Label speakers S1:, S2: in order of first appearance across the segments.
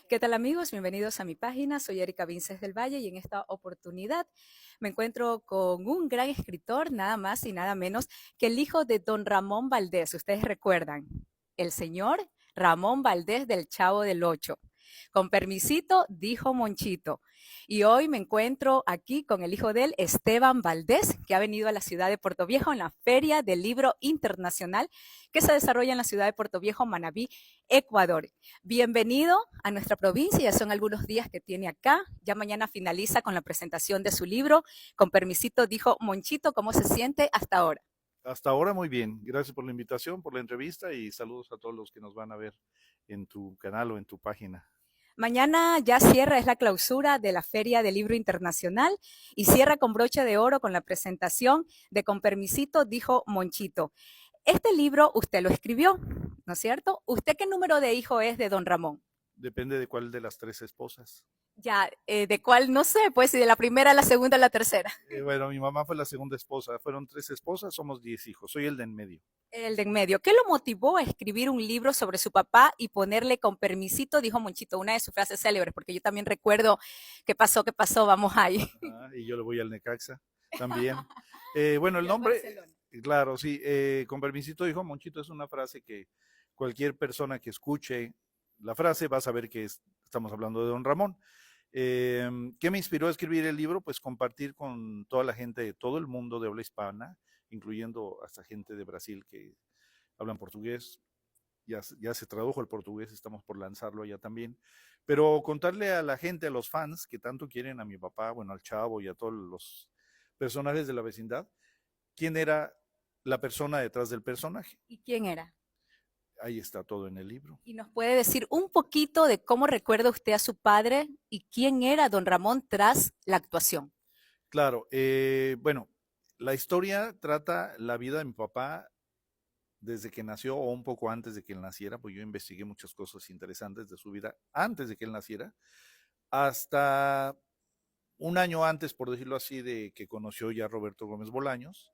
S1: ¿Qué tal amigos? Bienvenidos a mi página. Soy Erika Vinces del Valle y en esta oportunidad me encuentro con un gran escritor, nada más y nada menos que el hijo de don Ramón Valdés. Ustedes recuerdan, el señor Ramón Valdés del Chavo del Ocho. Con permisito, dijo Monchito. Y hoy me encuentro aquí con el hijo de él, Esteban Valdés, que ha venido a la ciudad de Puerto Viejo en la Feria del Libro Internacional que se desarrolla en la ciudad de Puerto Viejo, Manabí, Ecuador. Bienvenido a nuestra provincia, ya son algunos días que tiene acá, ya mañana finaliza con la presentación de su libro. Con permisito, dijo Monchito, ¿cómo se siente hasta ahora?
S2: Hasta ahora muy bien. Gracias por la invitación, por la entrevista y saludos a todos los que nos van a ver en tu canal o en tu página.
S1: Mañana ya cierra, es la clausura de la Feria del Libro Internacional y cierra con broche de oro con la presentación de Con permisito, dijo Monchito. Este libro usted lo escribió, ¿no es cierto? ¿Usted qué número de hijo es de don Ramón?
S2: Depende de cuál de las tres esposas.
S1: Ya, ¿de cuál? No sé, pues si de la primera, la segunda, la tercera.
S2: Bueno, mi mamá fue la segunda esposa. Fueron tres esposas, somos 10 hijos. Soy el de en medio.
S1: El de en medio. ¿Qué lo motivó a escribir un libro sobre su papá y ponerle con permisito, dijo Monchito, una de sus frases célebres? Porque yo también recuerdo qué pasó, vamos ahí.
S2: Ajá, y yo le voy al Necaxa también. Bueno, el
S1: Y al
S2: nombre,
S1: Barcelona.
S2: claro, sí, con permisito dijo Monchito, es una frase que cualquier persona que escuche la frase va a saber que estamos hablando de don Ramón. ¿Qué me inspiró a escribir el libro? Pues compartir con toda la gente de todo el mundo de habla hispana, incluyendo hasta gente de Brasil que hablan portugués. Ya se tradujo al portugués, estamos por lanzarlo allá también. Pero contarle a la gente, a los fans que tanto quieren a mi papá, bueno, al Chavo y a todos los personajes de la vecindad, quién era la persona detrás del personaje.
S1: ¿Y quién era?
S2: Ahí está todo en el libro.
S1: ¿Y nos puede decir un poquito de cómo recuerda usted a su padre y quién era don Ramón tras la actuación?
S2: Claro, bueno, la historia trata la vida de mi papá desde que nació o un poco antes de que él naciera, pues yo investigué muchas cosas interesantes de su vida antes de que él naciera, hasta un año antes, por decirlo así, de que conoció ya a Roberto Gómez Bolaños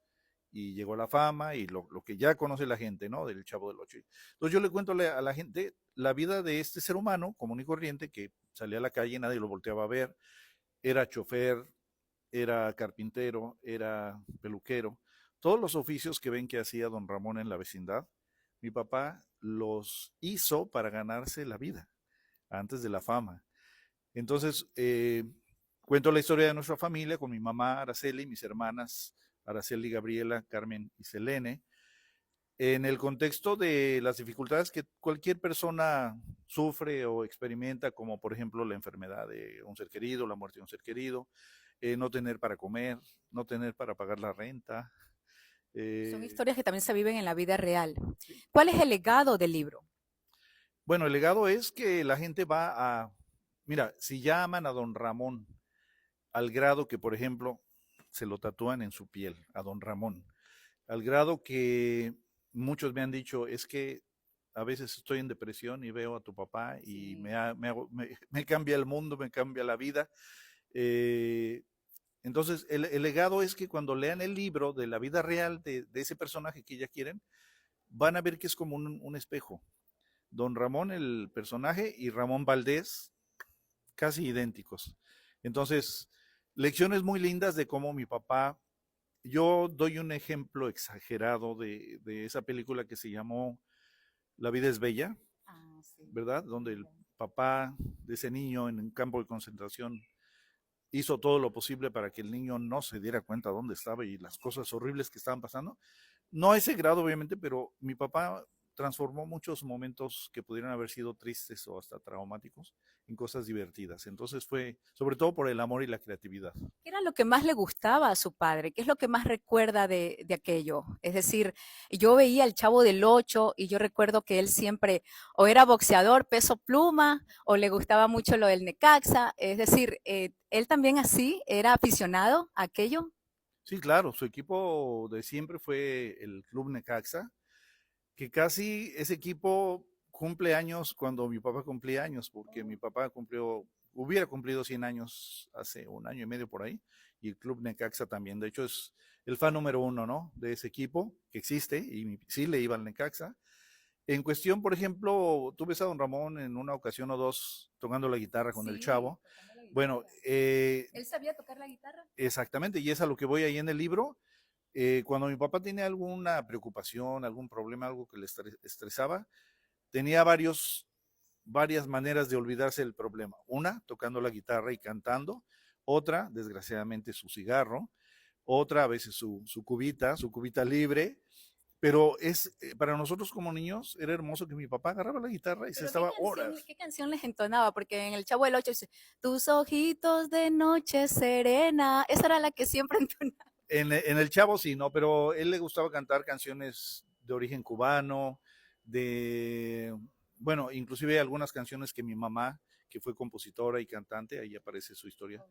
S2: y llegó a la fama y lo que ya conoce la gente, ¿no? Del Chavo del Ocho. Entonces yo le cuento a la gente la vida de este ser humano común y corriente que salía a la calle y nadie lo volteaba a ver, era chofer, era carpintero, era peluquero, todos los oficios que ven que hacía don Ramón en la vecindad, mi papá los hizo para ganarse la vida antes de la fama. Entonces, cuento la historia de nuestra familia con mi mamá Araceli, mis hermanas Araceli, Gabriela, Carmen y Selene, en el contexto de las dificultades que cualquier persona sufre o experimenta, como por ejemplo la enfermedad de un ser querido, la muerte de un ser querido, no tener para comer, no tener para pagar la renta.
S1: Son
S2: Eh,
S1: historias que también se viven en la vida real.
S2: sí.
S1: ¿Cuál es el legado del libro?
S2: Bueno, el legado es que la gente mira, si ya aman a don Ramón al grado que, por ejemplo, se lo tatúan en su piel, a don Ramón, al grado que muchos me han dicho, es que a veces estoy en depresión y veo a tu papá y
S1: Sí.
S2: me cambia el mundo, me cambia la vida. Eh, entonces, el legado es que cuando lean el libro de la vida real de ese personaje que ya quieren, van a ver que es como un espejo. Don Ramón, el personaje, y Ramón Valdés, casi idénticos. Entonces, lecciones muy lindas de cómo mi papá, yo doy un ejemplo exagerado de esa película que se llamó La vida es bella,
S1: Ah, sí.
S2: ¿verdad? Donde el papá de ese niño en un campo de concentración hizo todo lo posible para que el niño no se diera cuenta dónde estaba y las cosas horribles que estaban pasando. No a ese grado, obviamente, pero mi papá transformó muchos momentos que pudieran haber sido tristes o hasta traumáticos en cosas divertidas. Entonces fue, sobre todo por el amor y la creatividad.
S1: ¿Qué era lo que más le gustaba a su padre? ¿Qué es lo que más recuerda de aquello? Es decir, yo veía al Chavo del Ocho y yo recuerdo que él siempre o era boxeador, peso pluma, o le gustaba mucho lo del Necaxa. Es decir, él también así era aficionado a aquello.
S2: Sí, claro, su equipo de siempre fue el Club Necaxa, que casi ese equipo cumple años cuando mi papá cumplía años, porque mi papá hubiera cumplido 100 años hace un año y medio por ahí, y el Club Necaxa también. De hecho, es el fan número uno, ¿no? De ese equipo que existe, y sí le iba al Necaxa. En cuestión, por ejemplo, tú ves a don Ramón en una ocasión o dos tocando la guitarra con el
S1: Sí,
S2: chavo.
S1: tocando la
S2: Bueno,
S1: guitarra. ¿Él sabía tocar la guitarra?
S2: exactamente, y es a lo que voy ahí en el libro. Cuando mi papá tenía alguna preocupación, algún problema, algo que le estresaba, tenía varias maneras de olvidarse del problema. Una, tocando la guitarra y cantando. Otra, desgraciadamente, su cigarro. Otra, a veces su cubita libre. Pero para nosotros como niños era hermoso que mi papá agarraba la guitarra y se
S1: Pero
S2: estaba horas.
S1: qué canción les entonaba? Porque en El Chavo del Ocho dice, tus ojitos de noche serena. Esa era la que siempre entonaba.
S2: En el Chavo sí, ¿no? Pero él le gustaba cantar canciones de origen cubano, de, bueno, inclusive algunas canciones que mi mamá, que fue compositora y cantante, ahí aparece su historia.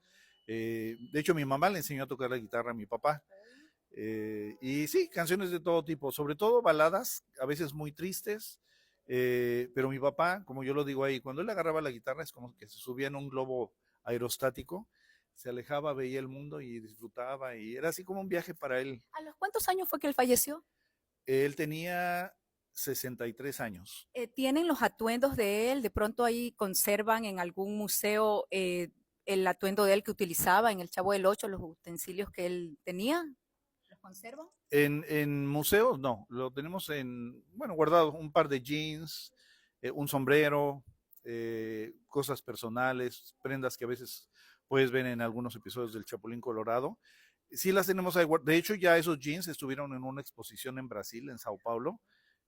S2: De hecho, mi mamá le enseñó a tocar la guitarra a mi papá. Y sí, canciones de todo tipo, sobre todo baladas, a veces muy tristes, pero mi papá, como yo lo digo ahí, cuando él agarraba la guitarra es como que se subía en un globo aerostático, se alejaba, veía el mundo y disfrutaba, y era así como un viaje para él.
S1: ¿A los cuántos años fue que él falleció?
S2: Él tenía 63 años.
S1: ¿Tienen los atuendos de él? ¿De pronto ahí conservan en algún museo el atuendo de él que utilizaba en El Chavo del Ocho, los utensilios que él tenía? ¿Los conservan?
S2: En museos no, lo tenemos bueno, guardado un par de jeans, un sombrero, cosas personales, prendas que a veces puedes ver en algunos episodios del Chapulín Colorado. Sí las tenemos ahí. De hecho, ya esos jeans estuvieron en una exposición en Brasil, en Sao Paulo,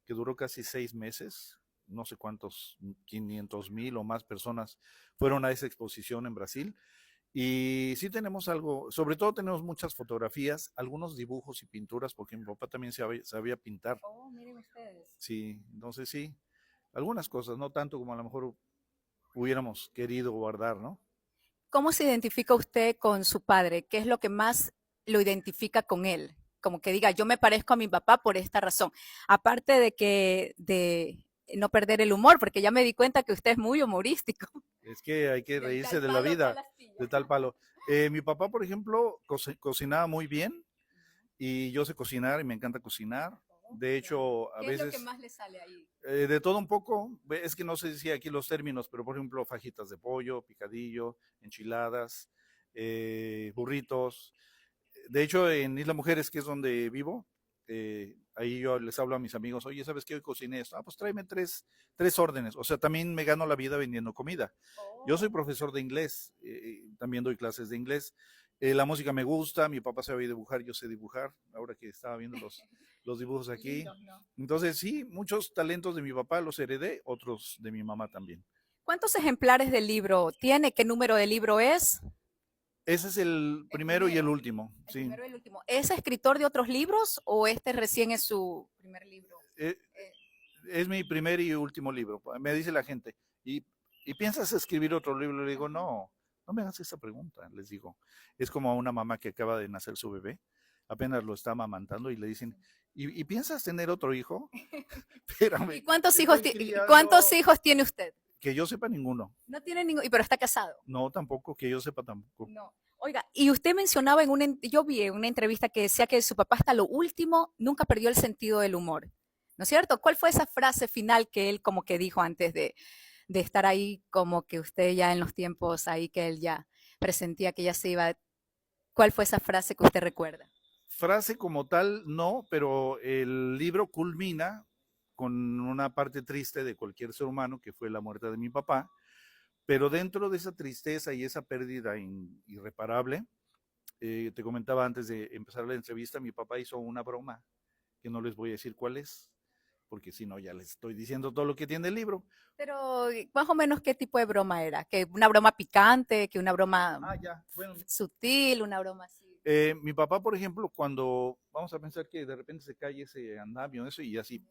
S2: que duró casi 6 meses. No sé cuántos, 500,000 o más personas fueron a esa exposición en Brasil. Y sí tenemos algo, sobre todo tenemos muchas fotografías, algunos dibujos y pinturas, porque mi papá también sabía pintar.
S1: Oh, miren ustedes.
S2: Sí, entonces sí, algunas cosas, no tanto como a lo mejor hubiéramos querido guardar, ¿no?
S1: ¿Cómo se identifica usted con su padre? ¿Qué es lo que más lo identifica con él? Como que diga, yo me parezco a mi papá por esta razón. Aparte de no perder el humor, porque ya me di cuenta que usted es muy humorístico.
S2: Es que hay que
S1: Del
S2: reírse
S1: tal
S2: de la
S1: palo, tal
S2: vida,
S1: astilla.
S2: de tal palo. Mi papá, por ejemplo, cocinaba muy bien y yo sé cocinar y me encanta cocinar. De hecho, a
S1: ¿Qué es lo que
S2: veces
S1: más le sale ahí?
S2: de todo un poco, es que no sé si aquí los términos, pero por ejemplo, fajitas de pollo, picadillo, enchiladas, burritos. De hecho, en Isla Mujeres, que es donde vivo, ahí yo les hablo a mis amigos, oye, ¿sabes qué? Hoy cociné esto. Ah, pues tráeme tres órdenes. O sea, también me gano la vida vendiendo comida. Yo soy
S1: Oh.
S2: profesor de inglés, también doy clases de inglés. La música me gusta, mi papá sabe dibujar, yo sé dibujar, ahora que estaba viendo los dibujos aquí.
S1: Lindos, ¿no?
S2: Entonces, sí, muchos talentos de mi papá los heredé, otros de mi mamá también.
S1: ¿Cuántos ejemplares del libro tiene? ¿Qué número de libro es?
S2: Ese es el
S1: El
S2: primero y el
S1: primero.
S2: último,
S1: El
S2: sí.
S1: primero y el último. ¿Es escritor de otros libros o este recién es su primer libro?
S2: Eh,
S1: Eh,
S2: es mi primer y último libro. Me dice la gente, ¿y piensas escribir otro libro? Le digo,
S1: ajá.
S2: no, no me hagas esa pregunta, les digo. Es como a una mamá que acaba de nacer su bebé, apenas lo está amamantando y le dicen, ¿y piensas tener otro hijo?
S1: ¿Y
S2: Espérame, estoy
S1: cuántos
S2: criando,
S1: hijos tiene usted?
S2: que yo sepa ninguno.
S1: No tiene ningún, pero está casado.
S2: No, tampoco, que yo sepa tampoco.
S1: No. Oiga, y usted mencionaba yo vi en una entrevista que decía que su papá hasta lo último nunca perdió el sentido del humor. ¿No es cierto? ¿Cuál fue esa frase final que él como que dijo antes de estar ahí, como que usted ya en los tiempos ahí que él ya presentía que ya se iba? ¿Cuál fue esa frase que usted recuerda?
S2: Frase como tal, no, pero el libro culmina con una parte triste de cualquier ser humano, que fue la muerte de mi papá, pero dentro de esa tristeza y esa pérdida irreparable, te comentaba antes de empezar la entrevista, mi papá hizo una broma, que no les voy a decir cuál es, porque si no ya les estoy diciendo todo lo que tiene el libro.
S1: Pero más o menos qué tipo de broma era, que una broma picante, que una broma
S2: Ah, ya, bueno.
S1: sutil, una broma así.
S2: Mi papá, por ejemplo, cuando vamos a pensar que de repente se cae ese andamio, eso, y así,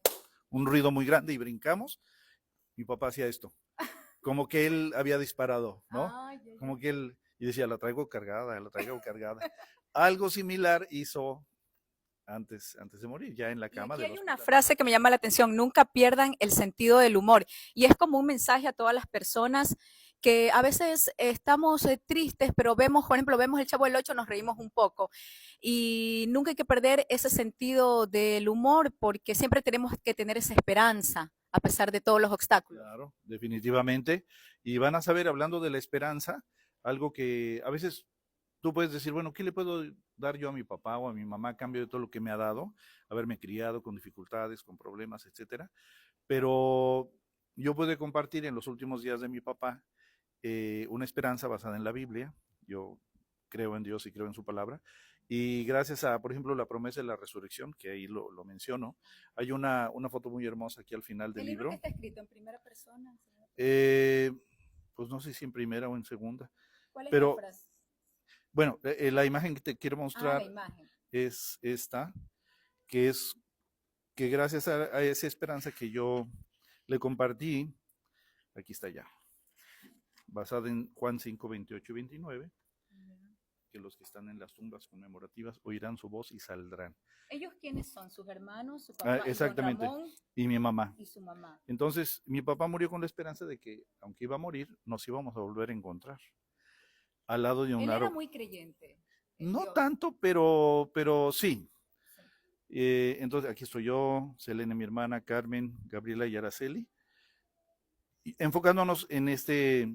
S2: un ruido muy grande y brincamos, mi papá hacía esto, como que él había disparado, ¿no?
S1: Ay, ay,
S2: Como
S1: ay.
S2: que él, y decía, la traigo cargada, la traigo cargada. Algo similar hizo antes de morir, ya en la
S1: Y
S2: cama
S1: aquí
S2: del
S1: hay una
S2: hospital.
S1: frase que me llama la atención, nunca pierdan el sentido del humor. Y es como un mensaje a todas las personas que a veces estamos tristes, pero vemos, por ejemplo, vemos el Chavo del Ocho, nos reímos un poco. Y nunca hay que perder ese sentido del humor porque siempre tenemos que tener esa esperanza a pesar de todos los obstáculos.
S2: Claro, definitivamente. Y van a saber, hablando de la esperanza, algo que a veces tú puedes decir, bueno, ¿qué le puedo dar yo a mi papá o a mi mamá a cambio de todo lo que me ha dado? Haberme criado con dificultades, con problemas, etcétera. Pero yo pude compartir en los últimos días de mi papá una esperanza basada en la Biblia. Yo creo en Dios y creo en su palabra. Y gracias a, por ejemplo, la promesa de la resurrección, que ahí lo menciono, hay una foto muy hermosa aquí al final del
S1: ¿El libro
S2: libro.
S1: que está escrito en primera persona?
S2: Eh, pues no sé si en primera o en segunda.
S1: ¿Cuál es la
S2: Pero
S1: frase?
S2: bueno, la imagen que te quiero
S1: La
S2: mostrar
S1: imagen.
S2: es esta, que es que gracias a esa esperanza que yo le compartí, aquí está ya, basada en Juan 5, 28 y 29, que los que están en las tumbas conmemorativas oirán su voz y saldrán.
S1: ¿Ellos quiénes son? ¿Sus hermanos? ¿Su papá?
S2: Exactamente.
S1: Don Ramón
S2: y mi mamá.
S1: y su mamá.
S2: Entonces, mi papá murió con la esperanza de que, aunque iba a morir, nos íbamos a volver a encontrar. Al lado de un
S1: Él
S2: árbol.
S1: era muy creyente.
S2: No
S1: Dios.
S2: tanto, pero sí. Entonces, aquí estoy yo, Selene, mi hermana, Carmen, Gabriela y Araceli. Y enfocándonos en este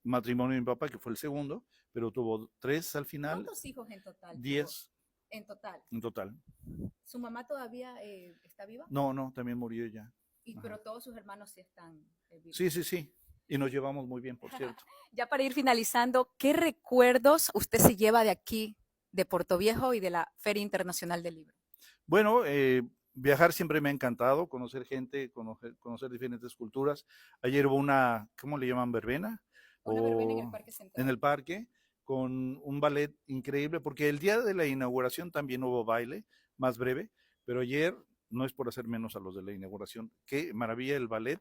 S2: matrimonio de mi papá, que fue el segundo, pero tuvo 3 al final.
S1: ¿Cuántos hijos en total?
S2: 10.
S1: En total.
S2: En total.
S1: ¿Su mamá todavía está viva?
S2: No, también murió ya.
S1: Pero todos sus hermanos sí están vivos.
S2: Sí. Y nos llevamos muy bien, por cierto.
S1: Ya para ir finalizando, ¿qué recuerdos usted se lleva de aquí, de Puerto Viejo y de la Feria Internacional del Libro?
S2: Bueno, viajar siempre me ha encantado, conocer gente, conocer diferentes culturas. Ayer hubo una, ¿cómo le llaman? ¿Verbena?
S1: Una verbena en el Parque Central.
S2: En el parque, con un ballet increíble, porque el día de la inauguración también hubo baile, más breve, pero ayer, no es por hacer menos a los de la inauguración, qué maravilla el ballet,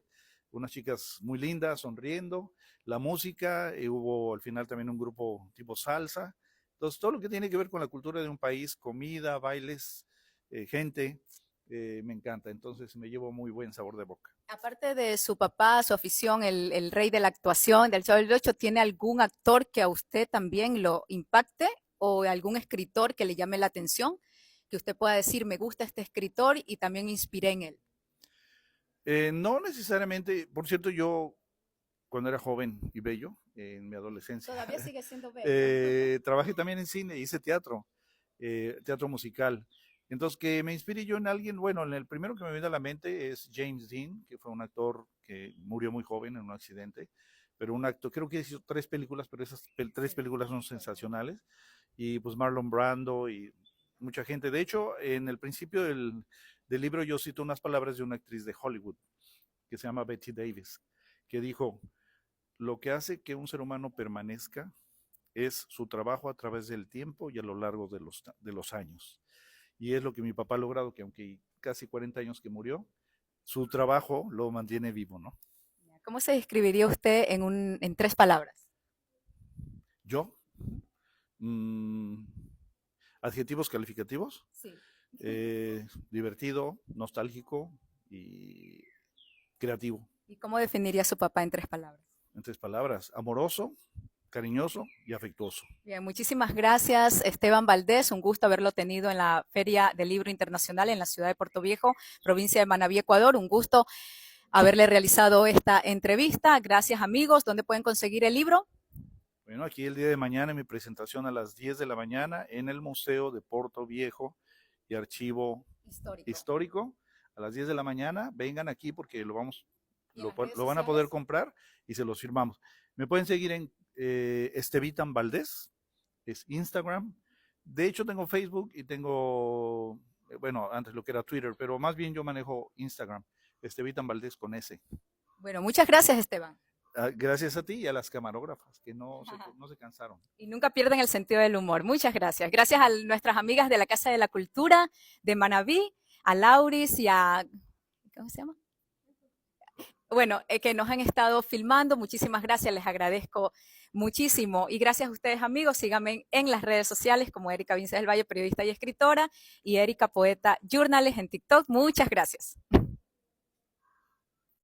S2: unas chicas muy lindas, sonriendo, la música, hubo al final también un grupo tipo salsa. Entonces, todo lo que tiene que ver con la cultura de un país, comida, bailes, gente, me encanta. Entonces me llevo muy buen sabor de boca.
S1: Aparte de su papá, su afición, el rey de la actuación, del Chavo del Ocho, ¿tiene algún actor que a usted también lo impacte o algún escritor que le llame la atención? Que usted pueda decir, me gusta este escritor y también me inspiré en él.
S2: No necesariamente, por cierto, yo cuando era joven y bello, en mi adolescencia.
S1: Todavía sigue siendo bello.
S2: Trabajé también en cine, hice teatro, teatro musical. Entonces, que me inspire yo en alguien, bueno, el primero que me viene a la mente es James Dean, que fue un actor que murió muy joven en un accidente, pero un actor, creo que hizo 3 películas, pero esas 3 películas son sensacionales. Y pues Marlon Brando y mucha gente. De hecho, en el principio del libro yo cito unas palabras de una actriz de Hollywood que se llama Bette Davis, que dijo, lo que hace que un ser humano permanezca es su trabajo a través del tiempo y a lo largo de los años. Y es lo que mi papá ha logrado, que aunque casi 40 años que murió, su trabajo lo mantiene vivo, ¿no?
S1: ¿Cómo se describiría usted en 3 palabras?
S2: ¿Yo? ¿Adjetivos calificativos?
S1: Sí.
S2: Divertido, nostálgico y creativo.
S1: ¿Y cómo definiría a su papá en 3 palabras?
S2: En 3 palabras, amoroso, cariñoso y afectuoso.
S1: Bien, muchísimas gracias, Esteban Valdés. Un gusto haberlo tenido en la Feria del Libro Internacional en la ciudad de Puerto Viejo, provincia de Manabí, Ecuador. Un gusto haberle realizado esta entrevista. Gracias, amigos. ¿Dónde pueden conseguir el libro?
S2: Bueno, aquí el día de mañana mi presentación a las 10 de la mañana en el Museo de Puerto Viejo y Archivo Histórico. A las 10 de la mañana, vengan aquí porque lo van a poder comprar y se los firmamos. Me pueden seguir en Estevitan Valdés, es Instagram. De hecho, tengo Facebook y tengo, bueno, antes lo que era Twitter, pero más bien yo manejo Instagram, Estevitan Valdés con S.
S1: Bueno, muchas gracias, Esteban.
S2: Gracias a ti y a las camarógrafas que no se cansaron.
S1: Y nunca pierden el sentido del humor. Muchas gracias. Gracias a nuestras amigas de la Casa de la Cultura de Manabí, a Lauris y a... ¿Cómo se llama? Bueno, que nos han estado filmando. Muchísimas gracias, les agradezco muchísimo. Y gracias a ustedes, amigos. Síganme en las redes sociales como Erika Vinces del Valle, periodista y escritora, y Erika Poeta Journales en TikTok. Muchas gracias.